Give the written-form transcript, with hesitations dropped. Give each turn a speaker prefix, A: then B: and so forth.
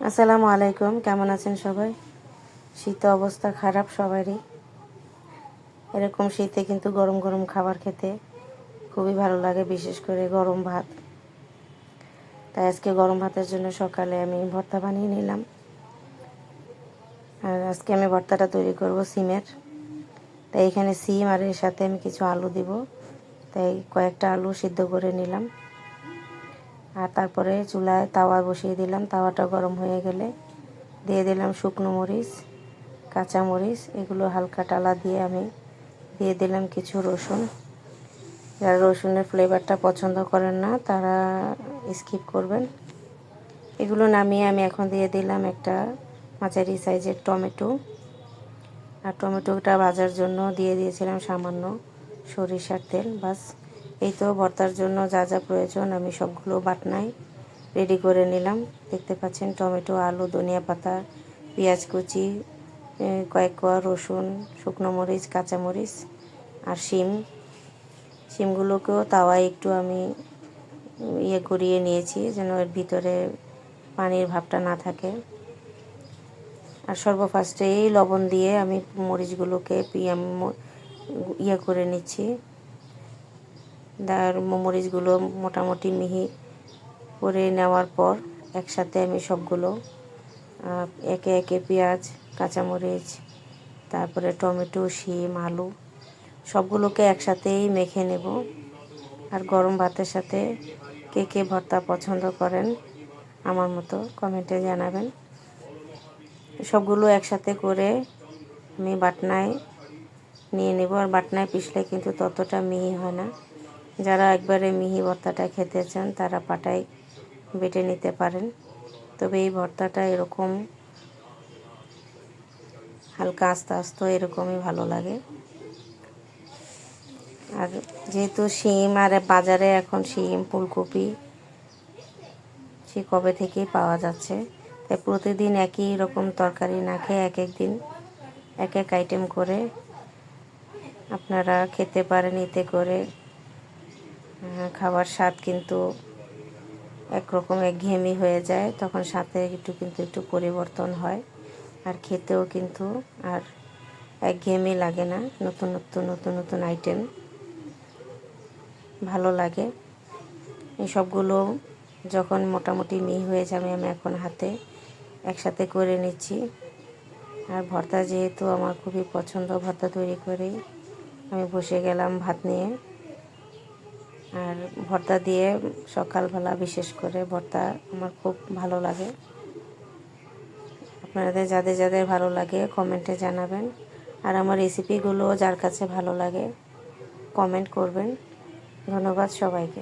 A: আসসালামু আলাইকুম, কেমন আছেন সবাই? শীত অবস্থা খারাপ সবারই। এরকম শীতে কিন্তু গরম গরম খাবার খেতে খুবই ভালো লাগে, বিশেষ করে গরম ভাত। তাই আজকে গরম ভাতের জন্য সকালে আমি ভর্তা বানিয়ে নিলাম। আর আজকে আমি ভর্তাটা তৈরি করব সিমের। তাই এখানে সিম আর এর সাথে আমি কিছু আলু দিব। তাই কয়েকটা আলু সিদ্ধ করে নিলাম। আর তারপরে চুলায় তাওয়া বসিয়ে দিলাম। তাওয়াটা গরম হয়ে গেলে দিয়ে দিলাম শুকনো মরিচ, কাঁচামরিচ, এগুলো হালকা টালা দিয়ে আমি দিয়ে দিলাম কিছু রসুন। যারা রসুনের ফ্লেভারটা পছন্দ করেন না তারা স্কিপ করবেন। এগুলো নামিয়ে আমি এখন দিয়ে দিলাম একটা মাঝারি সাইজের টমেটো। আর টমেটোটা ভাজার জন্য দিয়ে দিয়েছিলাম সামান্য সরিষার তেল। বাস, এই তো ভর্তার জন্য যা যা প্রয়োজন আমি সবগুলো বাটনায় রেডি করে নিলাম। দেখতে পাচ্ছেন টমেটো, আলু, ধনিয়া পাতা, পেঁয়াজ কুচি, কয়েক কোয়া রসুন, শুকনো মরিচ, কাঁচামরিচ আর শিমগুলোকেও তাওয়ায় একটু আমি গড়িয়ে নিয়েছি যেন এর ভিতরে পানির ভাবটা না থাকে। আর সর্বফার্স্টেই লবণ দিয়ে আমি মরিচগুলোকে করে নিচ্ছি। মরিচগুলো মোটামুটি মিহি করে নেওয়ার পর একসাথে আমি সবগুলো একে একে পেঁয়াজ, কাঁচামরিচ, তারপরে টমেটো, শিম, আলু সবগুলোকে একসাথেই মেখে নেব। আর গরম ভাতের সাথে কে কে ভর্তা পছন্দ করেন আমার মতো কমেন্টে জানাবেন। সবগুলো একসাথে করে আমি বাটনায় নিয়ে নেব। আর বাটনায় পিষলে কিন্তু ততটা মিহি হয় না। যারা একবারে মিহি ভর্তাটা খেতে চান তারা পাটায় বেটে নিতে পারেন। তবে এই ভর্তাটা এরকম হালকা আস্তে আস্তে এরকমই ভালো লাগে। আর যেহেতু শিম আর বাজারে এখন শিম, ফুলকপি সে কবে থেকেই পাওয়া যাচ্ছে, তাই প্রতিদিন একই রকম তরকারি না খেয়ে এক এক দিন এক এক আইটেম করে আপনারা খেতে পারেন। এতে করে খাবার স্বাদ কিন্তু একরকম একঘেয়েমি হয়ে যায়, তখন সাথে একটু পরিবর্তন হয়। আর খেতেও কিন্তু আর একঘেয়েমি লাগে না। নতুন নতুন আইটেম ভালো লাগে। এই সবগুলো যখন মোটামুটি মিহি হয়ে যাবে আমি এখন হাতে একসাথে করে নিচ্ছি। আর ভর্তা যেহেতু আমার খুবই পছন্দ, ভর্তা তৈরি করেই আমি বসে গেলাম ভাত নিয়ে। আর ভর্তা দিয়ে সকালবেলা বিশেষ করে ভর্তা আমার খুব ভালো লাগে। আপনাদের যাদের যাদের ভালো লাগে কমেন্টে জানাবেন। আর আমার রেসিপিগুলো যার কাছে ভালো লাগে কমেন্ট করবেন। ধন্যবাদ সবাইকে।